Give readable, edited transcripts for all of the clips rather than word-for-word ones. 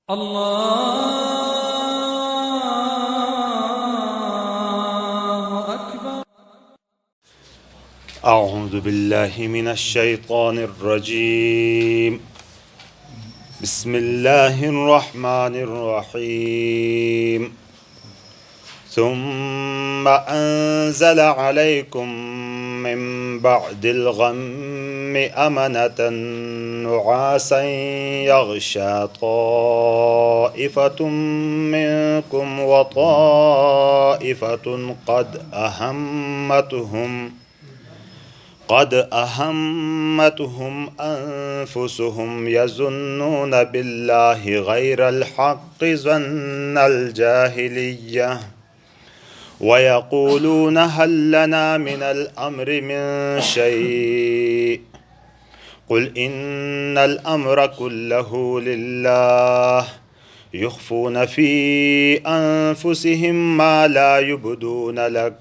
الله أكبر. أعوذ بالله من الشيطان الرجيم. بسم الله الرحمن الرحيم. ثم أنزل عليكم من بعد الغم أمنة نعاسا يغشى طائفة منكم وطائفة قد أهمتهم أنفسهم يظنون بالله غير الحق ظن الجاهلية ويقولون هل لنا من الأمر من شيء قل إن الأمر كله لله يخفون في أنفسهم ما لا يبدون لك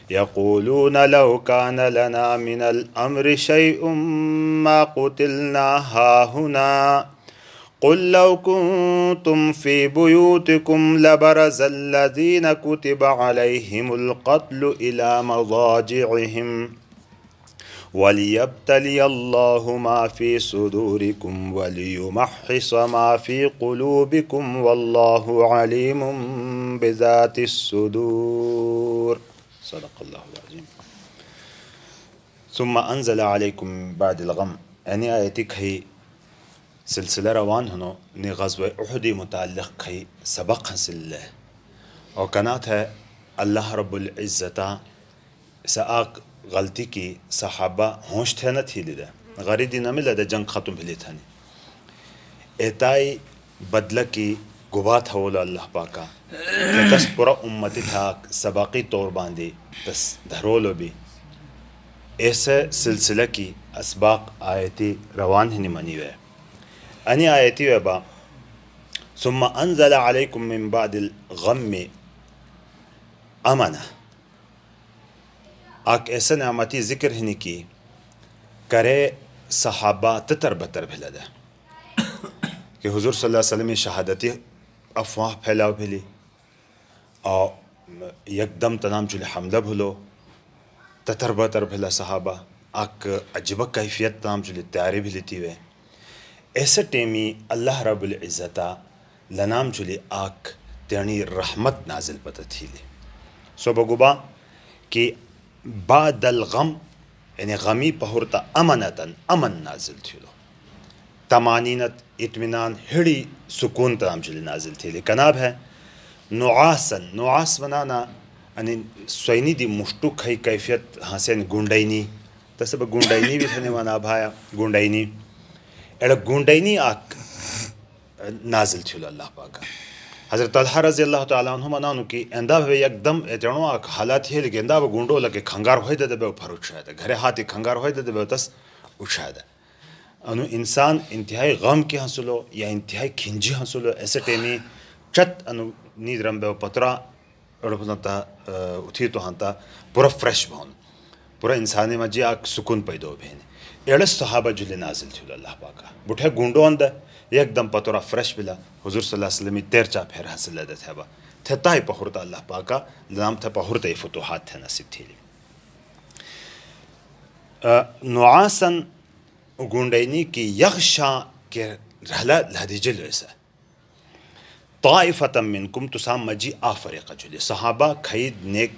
يقولون لو كان لنا من الأمر شيء ما قتلنا هاهنا قل لو كنتم في بيوتكم لبرز الذين كتب عليهم القتل إلى مضاجعهم وليبتلي الله ما في صدوركم وليمحص ما في قلوبكم والله عليم بذات الصدور. صدق اللہ العظیم. ثم انزل علیکم من بعد الغم. یعنی آیتی کھئی سلسلہ روان ہنو نی غزوہ احدی متعلق کھئی سبق حاصل لے اور کنات ہے اللہ رب العزتہ سآق غلطی کی صحابہ ہوش تھے نہ تھی لیدہ غریدی نہ ملے دے جنگ ختم بھی لی تھانی ایتائی بدلہ کی گبا تھا ولا اللہ پاکا کہ تس پورا امتی تھا سباقی طور باندھی تس دھرولو بھی ایسے سلسلہ کی اسباق آیتی روان ہی نمانی وے انی آیتی وے با ثم انزل علیکم من بعد الغم امنہ آک ایسے نعمتی ذکر ہی کی کرے صحابہ تتر بتر بھلا دے کہ حضور صلی اللہ علیہ وسلم شہادتی افواہ پھیلاو بھلی اور یک دم تنام چلے حملہ بھلو تتر بتر بھلا صحابہ آک عجبہ کیفیت تنام چلے تیاری بھی لیتی ہوئے ایسے ٹیمی اللہ رب العزتہ لنام چلے آک تیانی رحمت نازل پتہ تھی لے سو بگوبا کہ بعد الغم یعنی غمی پہورتا امنتاً امن نازل تھی لو تمانینت اطمینان ہڑی سکون تنام چلے نازل تھی لے کناب ہے نعاسن نعاس بنانا یعنی سوینی دی مشتو کھئی کیفیت ہاسین گونڈائنی تسے با گونڈائنی بھی تھنے مانا بھایا گونڈائنی ایڑا گونڈائنی آک نازل تھیلو اللہ پاکا حضرت طلحہ رضی اللہ تعالیٰ عنہ منانو کی اندہ بھی یک دم ایتنو آک حالات ہی لگے اندہ با گونڈو لگے کھنگار ہوئی دے بے پھر اٹھائے دے گھرے ہاتھی کھنگار ہوئی دے بے تس اٹھائے دے انو انسان انتہائی غم کی حصلو یا انتہائی کھنجی حصلو ایسے ٹیمی چت انو نید رم بے پترا اڑپنتا اتھی تو ہانتا پورا فریش بہن پورا انسانی مجھے آک سکون پیدو بہنے ایڑس صحابہ جلی نازل تھیلو اللہ پاکا بٹھے گونڈو اندہ یک دم پتورا فریش بلا حضور صلی اللہ علیہ وسلم تیر چا پھر حاصل لیدے تھے با تھتا ہی پہورتا اللہ پاکا لنام تھا پہورتا ہی فتوحات تھے نصیب تھی لی نعاسن گونڈینی کی یغشا کے رہلا لہدی جلو ایسا طائفتا منکم تسام مجی آفریقہ جلی صحابہ کھید نیک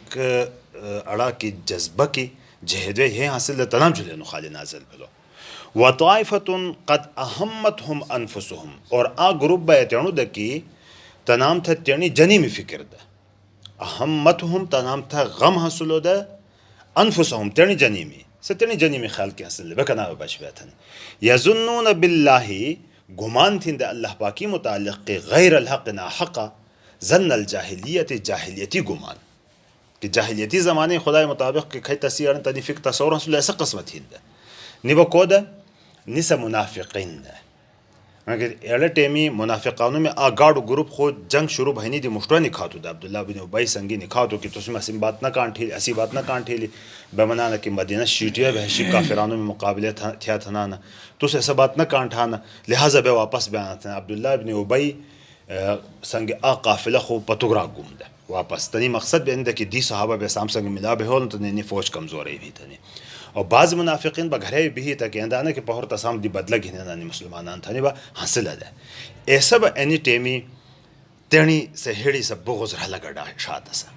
اڑا کی جذبہ کی جہدوے یہ حاصل تنام جلی نخالی نازل بلو وطائفت قد اہمتہم انفسہم اور آ گروپ با ایتیانو دا کی تنام تھا تیانی جنی میں فکر دا اہمتہم تنام تھا غم حاصلو دا انفسہم تیانی جنی میں ستیانی جنی میں خیال کی حاصل لے بکنا باش بیتن یظنون باللہ گمان تھین دا اللہ پاکی متعلق کے غیر الحق نا حقا ظن الجاہلیت جاہلیتی گمان کہ جاہلیتی زمانے خدای مطابق کہ کھئی تصیرن تنی فکر تصور حاصل ایسا قسمت ہین دا نیبا کو دا نیسا منافقین دا مگر ایڑے ٹیمی منافقانوں میں آگاڑو گروپ خود جنگ شروع بھینی دی مشتوہ نکھاتو دا عبداللہ بن ابی سنگی نکھاتو کہ تسم اسی بات نہ کانٹھیلی اسی بات نہ کانٹھیلی بمنانا کہ مدینہ شیٹیا بہشی کافرانوں میں مقابلے تھیا تھنانا تس ایسا بات نہ کانٹھانا لہٰذا بے واپس بیانا تھا عبداللہ بن ابی سنگ آ قافلہ خو پتگرا گم دا واپس تنی مقصد بے اندہ کہ دی صحابہ بے سام سنگ ملا بے ہول تنی فوج کمزور بھی تنی اور بعض منافقین بگھرے بھی تک اندانا کہ پہر تسام دی بدلہ گھنانا مسلمانان تھنی با حاصل ہے ایسا با اینی ٹیمی تینی سے ہیڑی سے بغض رہ لگا شاد سا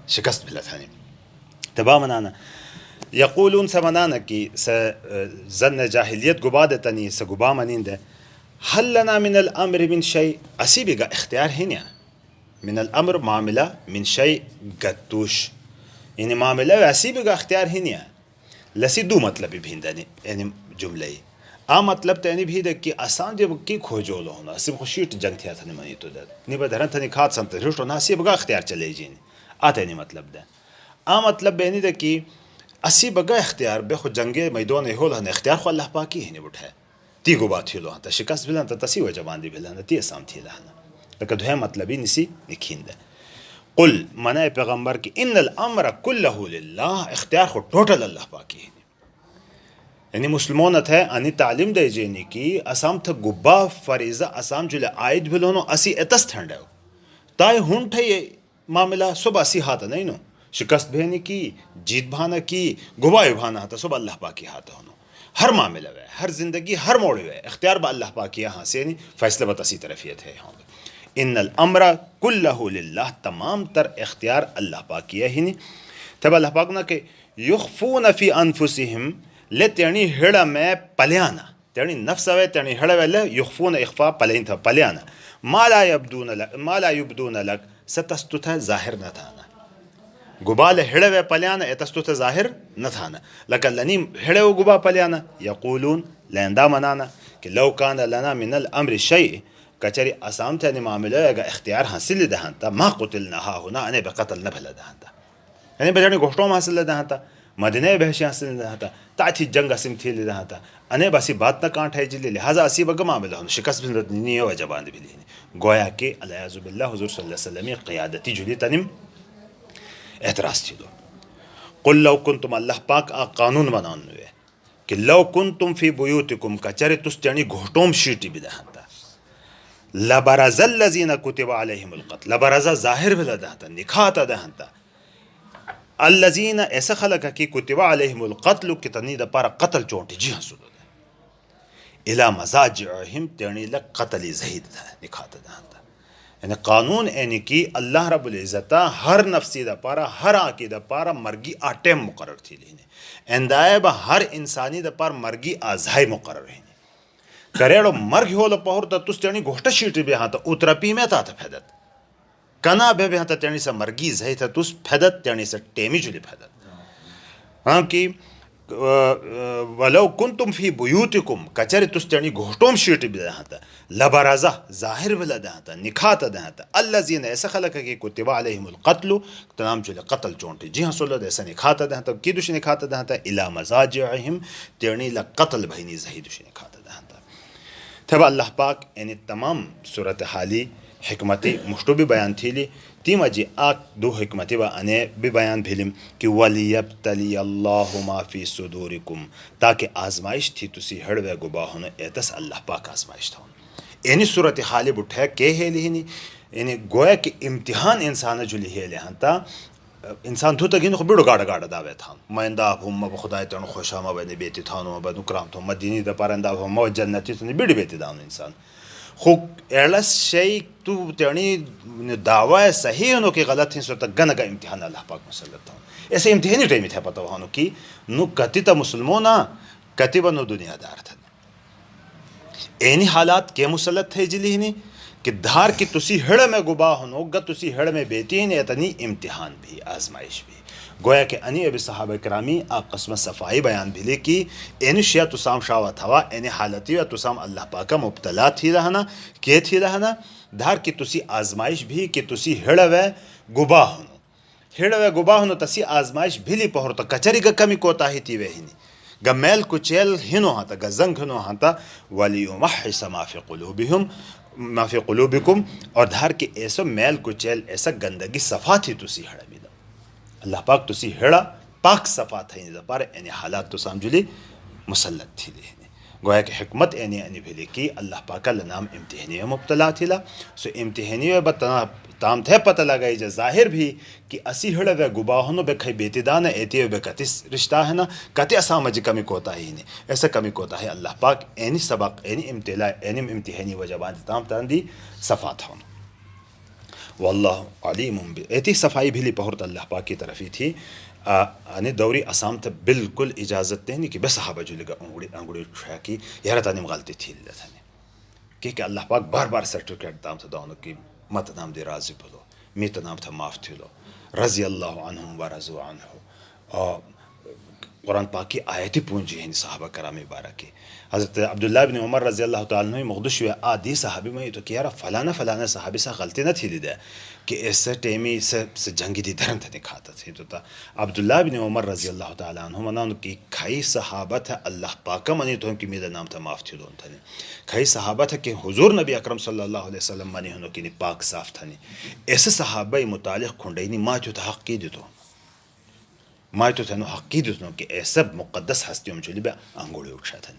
شکست بھلا تھنی تبا منانا یقولون سے منانا کہ زن جاہلیت گبا دے تنی سے گبا منین دے حل لنا من الامر من شیء اسی بھی گا اختیار ہی نیا من الامر معاملہ من شیء گتوش یعنی معاملہ ویسی بھی گا اختیار ہی نیا لسی دو مطلب بھی دنی یعنی جملے آ مطلب تو یعنی بھی دے کہ آسان جب کی کھوجو لو ہونا اسم خوشیٹ جنگ تھیا تھا منی تو دے نی بدرن تھنی کھات سنت رشتو ناسی بگا اختیار چلے جین آتا یعنی مطلب دے آ مطلب یعنی دے کہ اسی بگا اختیار بے خود جنگے میدان ہول ہن اختیار خو اللہ پاکی ہی بٹھے تی گو بات ہلو ہن شکست بلن تسی وجہ باندی بلن تی اسام تھی لہنا لکہ دوہے مطلبی نسی نکھین دے قل منع پیغمبر کی ان الامر کلہ للہ اختیار خود ٹوٹل اللہ پاکی ہے یعنی مسلمون تھے انی تعلیم دے جینی کی اسام تھا گبا فریضہ اسام جلے آئید بلونو اسی اتس تھنڈے ہو تائی ہون تھے یہ معاملہ صبح اسی ہاتھ نہیں نو شکست بھینی کی جیت بھانا کی گبا بھانا ہاتھ صبح اللہ پاکی ہاتھ ہونو ہر معاملہ ہے ہر زندگی ہر موڑ ہے اختیار با اللہ پاکی یہاں سے یعنی فیصلہ بت اسی طرفیت ہے ہوں ان الامر کلہ للہ تمام تر اختیار اللہ پاکی ہے ہی تب اللہ پاک نا کہ یخفون فی انفسہم لے تیرنی ہڑا میں پلیانا تیرنی نفس ہوئے تیرنی ہڑا میں لے یخفون اخفا پلین تھا پلیانا ما لا یبدون لک ستستو تھا ظاہر نہ تھانا گبال ہڑے وے پلیانا اتستو تھا ظاہر نہ تھانا لکن لنی ہڑے و گبا پلیانا یقولون لیندا منانا کہ لو کان لنا من الامر شیء کچری اسام تھا معاملہ اگر اختیار حاصل دہانتا ما قتلنا ہا ہونا انے بقتل نہ بھلا دہانتا یعنی بجانی گوشتوں میں حاصل دہانتا مدینہ بحشی حاصل دہانتا تاتی جنگ اسم تھی دہانتا انے باسی بات نہ کانٹ ہے جلی لہذا اسی بگا معاملہ ہوں شکست بھلت نہیں ہے وجہ باندھ بھی لینی گویا کہ علیہ باللہ حضور صلی اللہ علیہ وسلم قیادتی جلی تنم اعتراض تھی دو قل لو کنتم اللہ پاک آ قانون بنانوے کہ لو کنتم فی بیوتکم کچر تستیانی گھوٹوم شیٹی بھی دہانتا لبرز الذین کتب علیہم القتل لبرز ظاہر بلا دہانتا نکھاتا دہانتا الذین ایسا خلق کی کتب علیہم القتل کتنی دا پارا قتل چونٹی جی ہاں سلو دا الى مزاجعہم تیرنی لک قتلی زہید دا نکھاتا دہانتا یعنی قانون اینی کی اللہ رب العزتہ ہر نفسی دا پارا ہر آکی دا پارا مرگی آٹیم مقرر تھی لینے اندائے با ہر انسانی دا پار مرگی آزائی مقرر ہے کریڑو مرگ ہولو پہر تا تس تیرنی گوشتا شیٹی بھی ہاں تا اترپی میں تا پھیدت کنا بے ہاں تا تیرنی سا مرگی زہی تا تس پھیدت تیرنی سا ٹیمی جلی پھیدت ہاں کی ولو کنتم فی بیوتکم کچری تس تیرنی گوشتوم شیٹی بھی ہاں تا لبرزہ ظاہر بلا دہاں تا نکھاتا دہاں تا الذین ایسا خلق کی کتب علیہم القتل تنام جلی قتل چونٹی جی ہاں سولو ایسا نکھاتا دہاں تا کی دوش نکھاتا دہاں تا الى مزاجعہم تیرنی لقتل بھینی زہی دوش نکھاتا دہاں تا تب اللہ پاک یعنی تمام صورتحالی حکمتی مشتو بھی بیان تھی لی تیم اجی آک دو حکمتی با انے بھی بیان بھیلم کہ وَلِيَبْتَلِيَ اللَّهُ مَا فِي صُدُورِكُمْ تاکہ آزمائش تھی تسی ہڑوے گبا ہونے ایتس اللہ پاک آزمائش تھا یعنی صورتحالی بٹھے کے ہے لیہنی یعنی گویا کہ امتحان انسان جو لیے لے ہنتا انسان تو تگین خو بیڑو گاڑا گاڑا داوے تھا میں انداب ہوں میں خدای تنو خوشا میں بیتی تھانو میں نکرام تھا میں دینی دا پار انداب ہوں میں جنتی تنی بیڑی بیتی دانو انسان خو ایرلس شئی تو تیرنی دعوی صحیح انو کی غلط ہیں سو تا گنگا امتحان اللہ پاک مسلط تھا ایسے امتحانی ٹائمی تھا پتا وہانو کی نو کتی تا مسلمونا کتی با نو دنیا دار تھا اینی حالات کے مسلط تھے جلی ہی نہیں کہ دھار کی تسی ہڑ میں گبا ہنو گا تسی ہڑ میں بیتی ہیں اتنی امتحان بھی آزمائش بھی گویا کہ انی ابی صحابہ کرامی قسم صفائی بیان بھی لے کی این شیع تسام شاوت ہوا این حالتی و تسام اللہ پاکا مبتلا تھی رہنا کی تھی رہنا دھار کی تسی آزمائش بھی کہ تسی ہڑ میں گبا ہنو ہڑ میں گبا ہنو تسی آزمائش بھی لی پہر تو کچری کا کمی کوتا ہی تھی وہی نہیں گمیل کچیل ہنو ہاتا گزنگ ہنو ہاتا ولیمحص ما فی قلوبہم ما فی قلوبکم اور دھار کے ایسا میل کچیل ایسا گندگی صفا تھی تسی ہڑا بھی دا اللہ پاک تسی ہڑا پاک صفا تھا دا پر یعنی حالات تو سامجلی مسلط تھی دے گویا کہ حکمت اینی بھیلی کی اللہ پاکا لنام امتحانی مبتلا تھیلا سو امتحانی بتنا تام تھے پتہ لگائی جا ظاہر بھی کہ اسی ہڑا وے گباہنو بے کھائی بیتی دانا ایتی بے کتیس رشتہ ہے نا کتی اسام جی کمی کوتا ہی نہیں ایسا کمی کوتا ہے اللہ پاک اینی سبق اینی امتلا اینی امتحانی وجبان تام تاندی صفات ہوں واللہ علیم ایتی صفائی بھیلی پہرت اللہ پاک کی طرفی تھی آنے دوری اسام تا بالکل اجازت نہیں کہ بے صحابہ جو لگا انگوڑی چھویا کی یارہ تانیم غلطی تھی اللہ تھا کہ اللہ پاک بار بار سرٹیفکیٹ دام تا دونوں کی مت نام دی راضی بلو میت نام تھا معاف تھیلو رضی اللہ عنہم ورضو عنہ اور قرآن پاک کی آیتی پونجی ہیں صحابہ کرامی بارکی حضرت عبداللہ بن عمر رضی اللہ تعالیٰ عنہ مقدش ہوئے آدھی صحابی میں تو کہ یارا فلانا صحابی سا غلطی نہ تھی دے کہ ایسا ٹیمی سے جنگی دی درن تھا کھاتا تھی تو تا عبداللہ بن عمر رضی اللہ تعالیٰ عنہ منہ کی کھائی صحابہ تھا اللہ پاکا منی تو ہم کی میرا نام تھا معاف تھی دون تھا کھائی صحابہ تھا کہ حضور نبی اکرم صلی اللہ علیہ وسلم منی ہنو کی پاک صاف تھا ایسے صحابہ متعلق کھنڈینی ماں جو تھا حق کی دیتو ماں تو تھنو حق کی دیتنو کہ ایسا مقدس ہستیوں چلی بے انگوڑی اٹھا تھا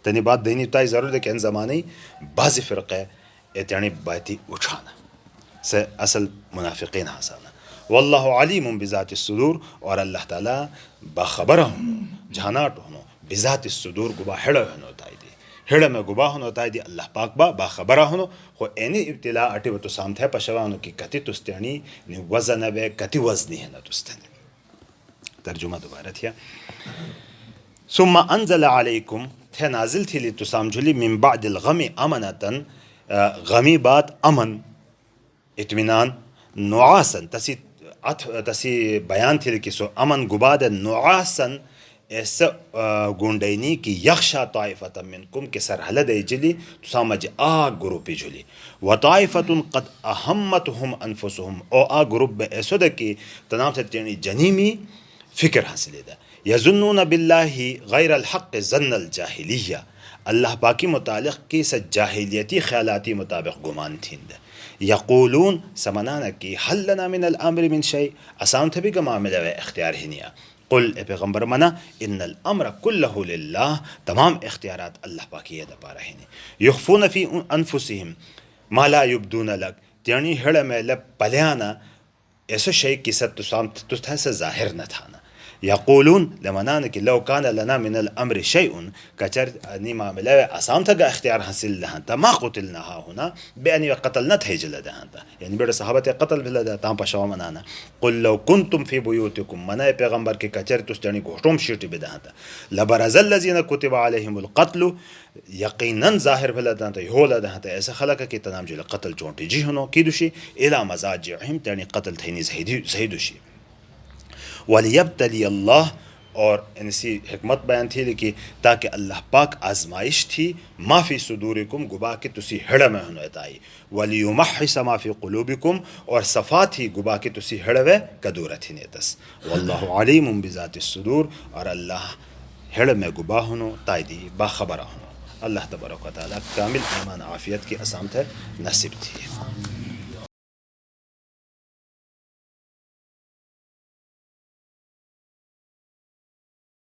تنی بات دینی تائی ضرور ہے کہ ان زمانے بعضی فرقے ایتیانی باتی اٹھانا سے اصل منافقین حسانا واللہ علیم بذات الصدور اور اللہ تعالی باخبر ہونو جھاناٹ ہونو بذات الصدور گبا ہڑا ہونو تائی دی ہڑا میں گبا ہونو تائی دی اللہ پاک باخبر ہونو خو اینی ابتلاء اٹی و تو سامتھے پشوانو کی کتی تستیانی وزن بے کتی وزنی ہے نا تستیانی ترجمہ دوبارہ تھیا ثم انزل علیکم تھے نازل تھی لی تو سامجھلی من بعد الغم امنتن غمی بات امن اطمینان نعاسن تسی بیان تھی کہ سو امن گباد نعاسن ایسا گونڈینی کی یخشا طائفتا منکم کے سرحل دے جلی تو سامج گروپی جلی و طائفتن قد اہمتهم انفسهم او گروپ بے ایسو دے کی تنام سے تینی جنیمی فکر حاصل ہے یظنون باللہ غیر الحق ظن الجاہلیہ اللہ پاکی متعلق کی سے جاہلیتی خیالاتی مطابق گمان تھین دے یقولون سمنانا کی حل لنا من الامر من شیء اسام تھے بھی کا معاملہ و اختیار ہی نیا قل اے پیغمبر منا ان الامر کلہ للہ تمام اختیارات اللہ پاکی ہے دپا رہے ہیں یخفون فی انفسهم ما لا یبدون لک تیانی ہڑ میں لب پلیانا ایسا شیء کی ست تو تھا سے ظاہر نہ تھانا یقولون لمنان کہ لو کان لنا من الامر شیء کچر نی معاملہ اسام تھا کا اختیار حاصل لہاں تا ما قتلناها ہونا بے انی قتل نہ تھے جل دہاں تا یعنی بیڑا صحابت قتل بھلا دا تاں پشوا منانا قل لو کنتم فی بیوتکم منا پیغمبر کے کچر تستانی گھٹوم شیٹی بے دہاں تا لبرز الذین کتب علیہم القتل یقیناً ظاہر بھلا دا تا یہولا دہاں تا ایسا خلق کی تنام جل قتل چونٹی جی ہنو کی دوشی الى مزاجعہم تانی قتل تھینی زہیدوشی وَلِيَبْتَلِيَ اللَّهُ اور ان سی حکمت بیان تھی لیکن تاکہ اللہ پاک آزمائش تھی ما فی صدورکم گبا کے تسی ہڑا میں ہنو اتائی وَلِيُمَحِّسَ ما فی قلوبکم اور صفا تھی گبا کے تسی ہڑا وے کدورت ہی نیتس واللہ علیم بذات الصدور اور اللہ ہڑا میں گبا ہنو تائی دی باخبرہ ہنو اللہ تبارک و تعالی کامل ایمان عافیت کی اسامت ہے نصیب تھی